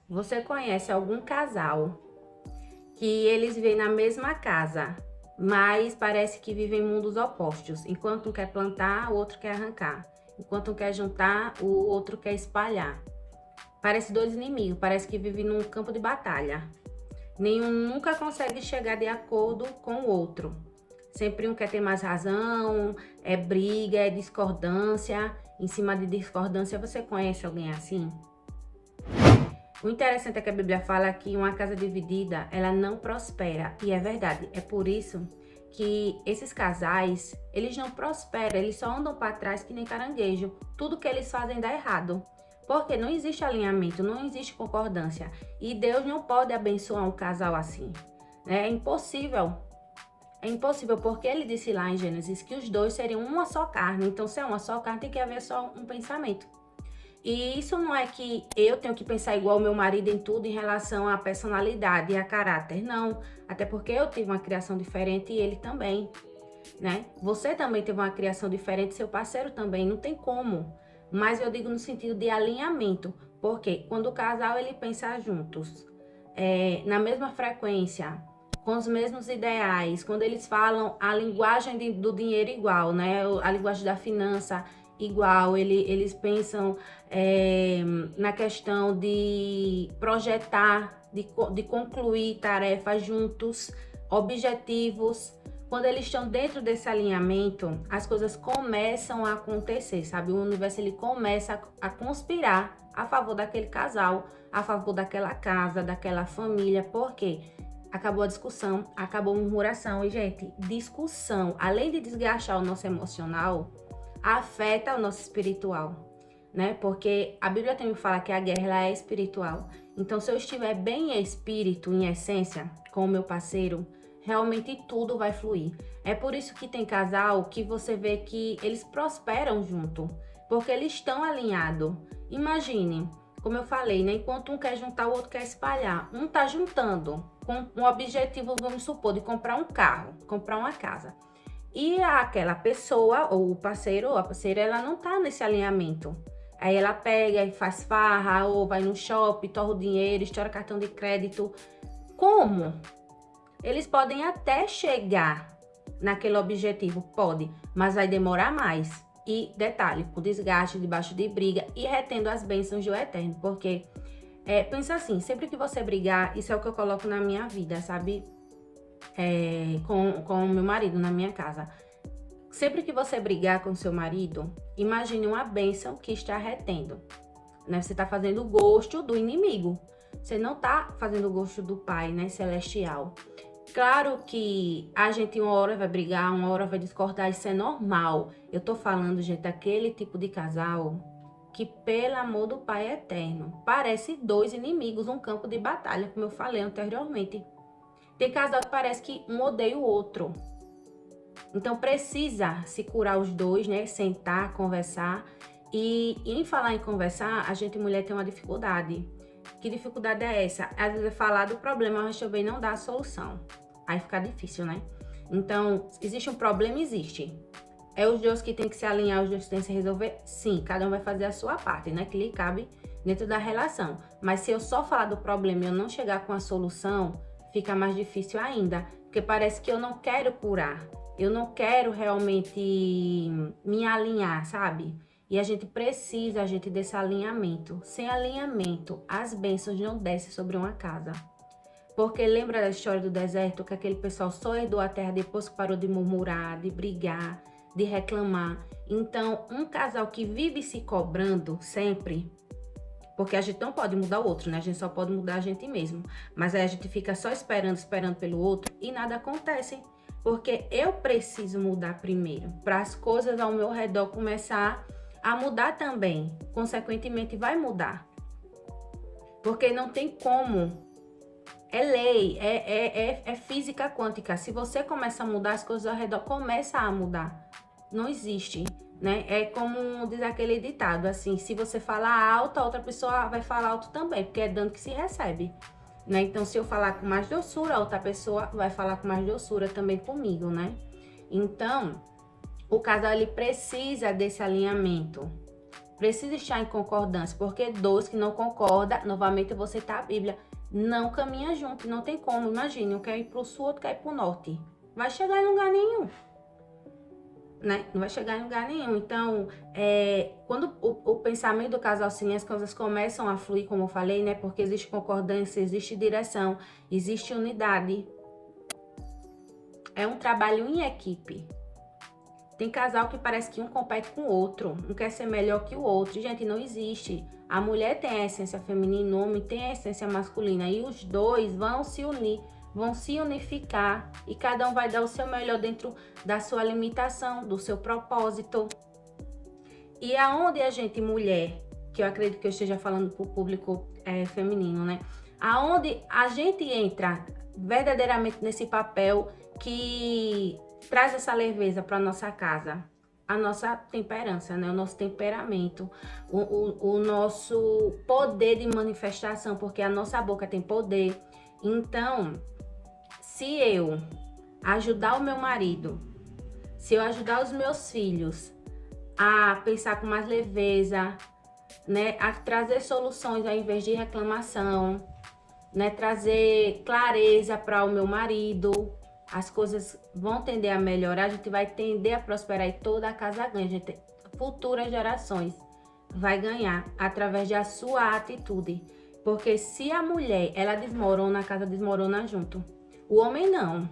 Você conhece algum casal que eles vivem na mesma casa, mas parece que vivem em mundos opostos? Enquanto um quer plantar, o outro quer arrancar. Enquanto um quer juntar, o outro quer espalhar. Parece dois inimigos, parece que vivem num campo de batalha. Nenhum nunca consegue chegar de acordo com o outro. Sempre um quer ter mais razão, é briga, é discordância. Em cima de discordância, você conhece alguém assim? O interessante é que a Bíblia fala que uma casa dividida, ela não prospera. E é verdade, é por isso que esses casais, eles não prosperam, eles só andam para trás que nem caranguejo. Tudo que eles fazem dá errado. Porque não existe alinhamento, não existe concordância. E Deus não pode abençoar um casal assim. É impossível. É impossível, porque ele disse lá em Gênesis que os dois seriam uma só carne. Então, se é uma só carne, tem que haver só um pensamento. E isso não é que eu tenho que pensar igual ao meu marido em tudo em relação à personalidade e a caráter. Não. Até porque eu tive uma criação diferente e ele também, né? Você também teve uma criação diferente, seu parceiro também. Não tem como. Mas eu digo no sentido de alinhamento. Porque quando o casal ele pensa juntos, na mesma frequência, com os mesmos ideais, quando eles falam a linguagem do dinheiro igual, né? A linguagem da finança igual, eles pensam na questão de projetar, de concluir tarefas juntos, objetivos. Quando eles estão dentro desse alinhamento, as coisas começam a acontecer, sabe? O universo ele começa a conspirar a favor daquele casal, a favor daquela casa, daquela família. Por quê? Acabou a discussão, acabou a murmuração. E, gente, discussão, além de desgastar o nosso emocional, afeta o nosso espiritual, né? Porque a Bíblia também fala que a guerra ela é espiritual. Então, se eu estiver bem em espírito, em essência, com o meu parceiro, realmente tudo vai fluir. É por isso que tem casal que você vê que eles prosperam junto, porque eles estão alinhados. Imagine, como eu falei, né? Enquanto um quer juntar, o outro quer espalhar. Um tá juntando com um objetivo, vamos supor, de comprar um carro, comprar uma casa. E aquela pessoa, ou o parceiro ou a parceira, ela não tá nesse alinhamento. Aí ela pega e faz farra, ou vai no shopping, torra o dinheiro, estoura cartão de crédito. Como? Eles podem até chegar naquele objetivo, pode, mas vai demorar mais. E detalhe, com desgaste, debaixo de briga e retendo as bênçãos do Eterno. Porque, pensa assim, sempre que você brigar, isso é o que eu coloco na minha vida, sabe? Com o meu marido na minha casa. Sempre que você brigar com seu marido, imagine uma bênção que está retendo, né? Você está fazendo o gosto do inimigo. Você não está fazendo o gosto do Pai, né, celestial. Claro que a gente uma hora vai brigar, uma hora vai discordar, isso é normal. Eu tô falando, gente, daquele tipo de casal que, pelo amor do Pai eterno, parece dois inimigos, um campo de batalha, como eu falei anteriormente. Tem casal que parece que um odeia o outro. Então precisa se curar os dois, né? Sentar, conversar. E em falar em conversar, a gente mulher tem uma dificuldade. Que dificuldade é essa? Às vezes é falar do problema, mas também não dá a solução. Aí fica difícil, né? Então, existe um problema? Existe. É os dois que tem que se alinhar, os dois que tem que se resolver? Sim, cada um vai fazer a sua parte, né? Que lhe cabe dentro da relação. Mas se eu só falar do problema e eu não chegar com a solução, fica mais difícil ainda. Porque parece que eu não quero curar. Eu não quero realmente me alinhar, sabe? E a gente precisa, desse alinhamento. Sem alinhamento, as bênçãos não descem sobre uma casa. Porque lembra da história do deserto, que aquele pessoal só herdou a terra depois que parou de murmurar, de brigar, de reclamar. Então, um casal que vive se cobrando sempre, porque a gente não pode mudar o outro, né? A gente só pode mudar a gente mesmo. Mas aí a gente fica só esperando pelo outro e nada acontece. Porque eu preciso mudar primeiro, para as coisas ao meu redor começar a mudar também. Consequentemente, vai mudar. Porque não tem como. É lei, é física quântica. Se você começa a mudar, as coisas ao redor começam a mudar. Não existe, né? É como diz aquele ditado, assim, se você falar alto, a outra pessoa vai falar alto também, porque é dano que se recebe, né? Então, se eu falar com mais doçura, a outra pessoa vai falar com mais doçura também comigo, né? Então, o casal, ele precisa desse alinhamento. Precisa estar em concordância, porque dois que não concordam, novamente eu vou citar a Bíblia, não caminha junto, não tem como. Imagine, um quer ir pro sul, outro quer ir pro norte. Vai chegar em lugar nenhum, né? Não vai chegar em lugar nenhum. Então, quando o pensamento do casal sim, as coisas começam a fluir, como eu falei, né? Porque existe concordância, existe direção, existe unidade. É um trabalho em equipe. Tem casal que parece que um compete com o outro, um quer ser melhor que o outro. Gente, não existe. A mulher tem a essência feminina, o homem tem a essência masculina. E os dois vão se unir, vão se unificar. E cada um vai dar o seu melhor dentro da sua limitação, do seu propósito. E aonde a gente, mulher, que eu acredito que eu esteja falando para o público feminino, né? Aonde a gente entra verdadeiramente nesse papel que traz essa leveza para nossa casa, a nossa temperança, né? O nosso temperamento, o nosso poder de manifestação, porque a nossa boca tem poder. Então, se eu ajudar o meu marido, se eu ajudar os meus filhos a pensar com mais leveza, né? A trazer soluções ao invés de reclamação, né? Trazer clareza para o meu marido, as coisas vão tender a melhorar, a gente vai tender a prosperar e toda a casa ganha. Gente, futuras gerações vai ganhar através da sua atitude. Porque se a mulher, ela desmorona, a casa desmorona junto. O homem não,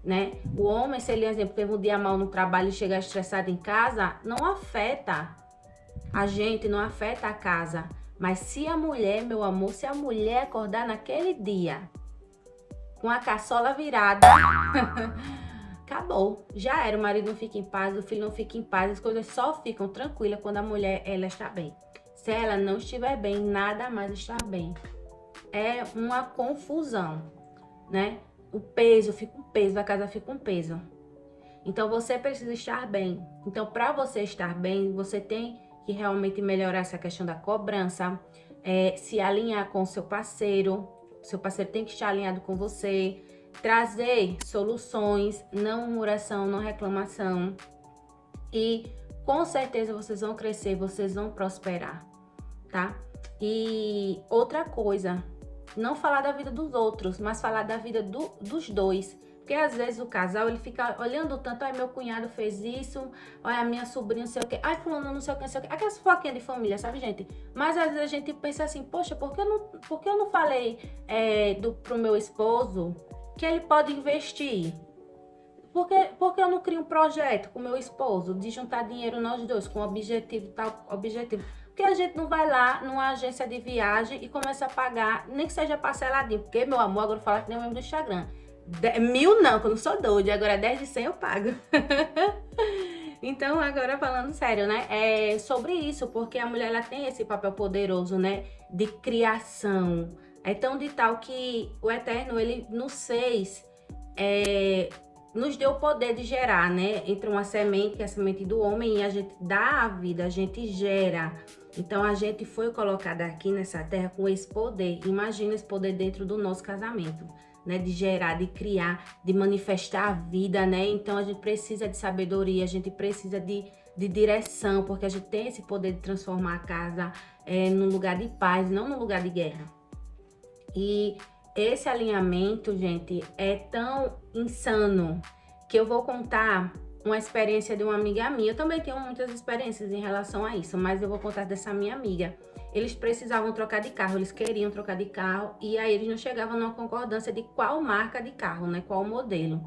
né? O homem, se ele, por exemplo, teve um dia mal no trabalho e chegar estressado em casa, não afeta a gente, não afeta a casa. Mas se a mulher, meu amor, se a mulher acordar naquele dia com a caçola virada, acabou. Já era, o marido não fica em paz, o filho não fica em paz, as coisas só ficam tranquilas quando a mulher, ela está bem. Se ela não estiver bem, nada mais está bem. É uma confusão, né? O peso fica um peso, a casa fica um peso. Então, você precisa estar bem. Então, para você estar bem, você tem que realmente melhorar essa questão da cobrança, se alinhar com o seu parceiro. Seu parceiro tem que estar alinhado com você, trazer soluções, não murmuração, não reclamação. E com certeza vocês vão crescer, vocês vão prosperar, tá? E outra coisa, não falar da vida dos outros, mas falar da vida dos dois. Porque às vezes o casal, ele fica olhando tanto, ai, meu cunhado fez isso, olha, a minha sobrinha não sei o quê, ai, fulano não sei o que, não sei o quê. Aquelas fofoquinhas de família, sabe, gente? Mas às vezes a gente pensa assim, poxa, por que eu não falei pro meu esposo que ele pode investir? Por que eu não crio um projeto com meu esposo de juntar dinheiro nós dois, com objetivo, tal objetivo? Porque a gente não vai lá numa agência de viagem e começa a pagar, nem que seja parceladinho, porque, meu amor, agora eu falo que nem o mesmo do Instagram. 1000 não, que eu não sou doida, agora 10 de 100 eu pago. Então, agora falando sério, né? É sobre isso, porque a mulher, ela tem esse papel poderoso, né? De criação. É tão de tal que o Eterno, ele nos fez, nos deu o poder de gerar, né? Entre uma semente, que é a semente do homem, e a gente dá a vida, a gente gera. Então, a gente foi colocada aqui nessa terra com esse poder. Imagina esse poder dentro do nosso casamento, né, de gerar, de criar, de manifestar a vida, né? Então a gente precisa de sabedoria, a gente precisa de direção, porque a gente tem esse poder de transformar a casa num lugar de paz, não num lugar de guerra. E esse alinhamento, gente, é tão insano que eu vou contar uma experiência de uma amiga minha. Eu também tenho muitas experiências em relação a isso, mas eu vou contar dessa minha amiga. Eles precisavam trocar de carro, eles queriam trocar de carro, e aí eles não chegavam numa concordância de qual marca de carro, né? Qual modelo.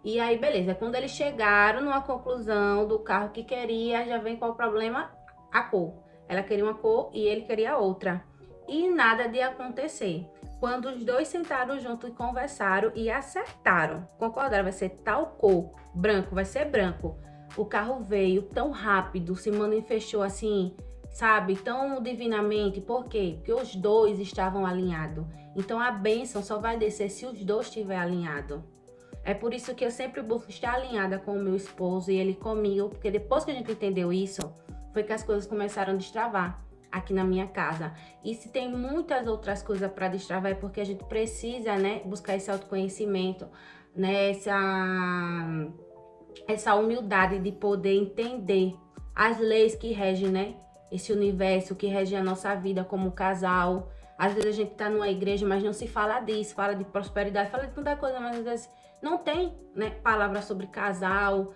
E aí, beleza, quando eles chegaram numa conclusão do carro que queria, já vem qual o problema? A cor. Ela queria uma cor e ele queria outra. E nada de acontecer. Quando os dois sentaram junto e conversaram e acertaram, concordaram, vai ser tal cor, branco, vai ser branco. O carro veio tão rápido, se manifestou assim, sabe, tão divinamente. Por quê? Porque os dois estavam alinhados. Então a bênção só vai descer se os dois estiverem alinhados. É por isso que eu sempre busco estar alinhada com o meu esposo e ele comigo, porque depois que a gente entendeu isso, foi que as coisas começaram a destravar aqui na minha casa. E se tem muitas outras coisas para destravar, é porque a gente precisa, né, buscar esse autoconhecimento, né, essa humildade de poder entender as leis que regem, né, esse universo que rege a nossa vida como casal. Às vezes a gente tá numa igreja, mas não se fala disso, fala de prosperidade, fala de tanta coisa, mas às vezes não tem, né, palavra sobre casal.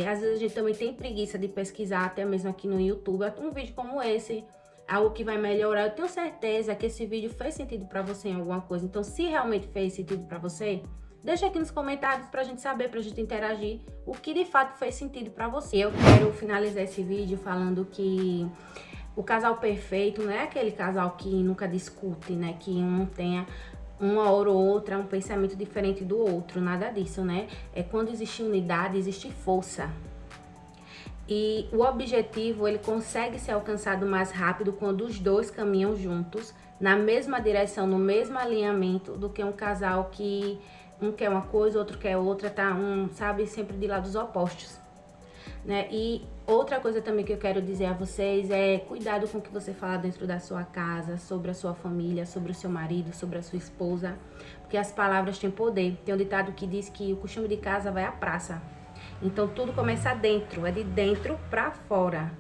Às vezes a gente também tem preguiça de pesquisar, até mesmo aqui no YouTube. Um vídeo como esse, algo que vai melhorar. Eu tenho certeza que esse vídeo fez sentido pra você em alguma coisa. Então, se realmente fez sentido pra você, deixa aqui nos comentários pra gente saber, pra gente interagir o que de fato fez sentido pra você. Eu quero finalizar esse vídeo falando que o casal perfeito não é aquele casal que nunca discute, né? Que um tenha uma hora ou outra um pensamento diferente do outro, nada disso, né? É quando existe unidade, existe força. E o objetivo, ele consegue ser alcançado mais rápido quando os dois caminham juntos, na mesma direção, no mesmo alinhamento, do que um casal que um quer uma coisa, outro quer outra, tá? Sabe, sempre de lados opostos, né? E outra coisa também que eu quero dizer a vocês é cuidado com o que você fala dentro da sua casa, sobre a sua família, sobre o seu marido, sobre a sua esposa, porque as palavras têm poder. Tem um ditado que diz que o costume de casa vai à praça. Então tudo começa dentro, é de dentro pra fora.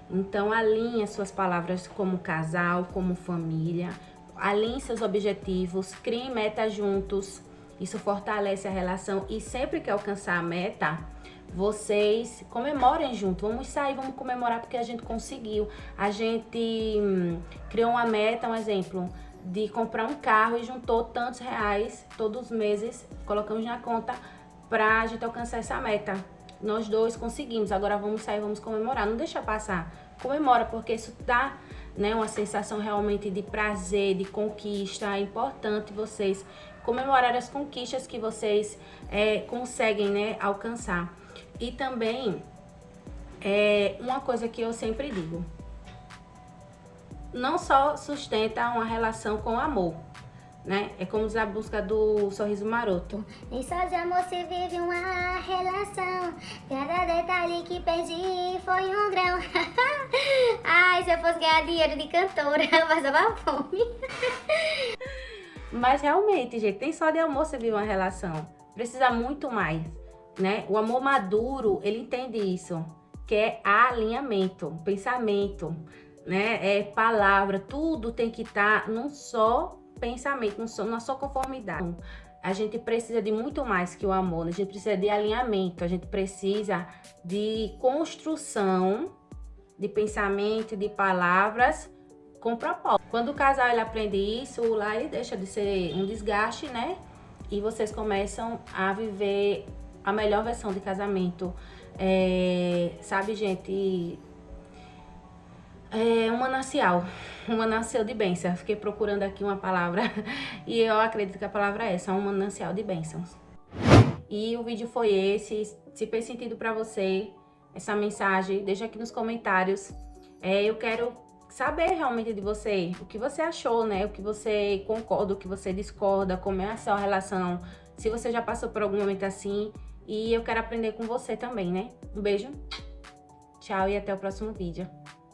Então alinhe suas palavras como casal, como família, alinhe seus objetivos, criem metas juntos. Isso fortalece a relação e sempre que alcançar a meta, vocês comemorem junto. Vamos sair, vamos comemorar porque a gente conseguiu. A gente criou uma meta, um exemplo, de comprar um carro e juntou tantos reais todos os meses, colocamos na conta pra gente alcançar essa meta. Nós dois conseguimos, agora vamos sair, vamos comemorar. Não deixa passar, comemora, porque isso dá, né, uma sensação realmente de prazer, de conquista. É importante vocês comemorar as conquistas que vocês conseguem, né, alcançar. E também, uma coisa que eu sempre digo, não só sustenta uma relação com amor, né? É como diz a música do Sorriso Maroto. Nem só de amor se vive uma relação, cada detalhe que perdi foi um grão. Ai, se eu fosse ganhar dinheiro de cantora, eu passava fome. Mas realmente, gente, nem só de amor se vive uma relação. Precisa muito mais, né? O amor maduro, ele entende isso, que é alinhamento, pensamento, né? É palavra, tudo tem que estar num só pensamento, numa só conformidade. A gente precisa de muito mais que o amor, né? A gente precisa de alinhamento, a gente precisa de construção de pensamento, de palavras com propósito. Quando o casal ele aprende isso, lá ele deixa de ser um desgaste, né? E vocês começam a viver a melhor versão de casamento. Sabe, gente? É um manancial de bênçãos. Fiquei procurando aqui uma palavra e eu acredito que a palavra é essa, um manancial de bênçãos. E o vídeo foi esse. Se fez sentido pra você essa mensagem, deixa aqui nos comentários. Eu quero saber realmente de você, o que você achou, né? O que você concorda, o que você discorda, como é a sua relação, se você já passou por algum momento assim. E eu quero aprender com você também, né? Um beijo, tchau e até o próximo vídeo.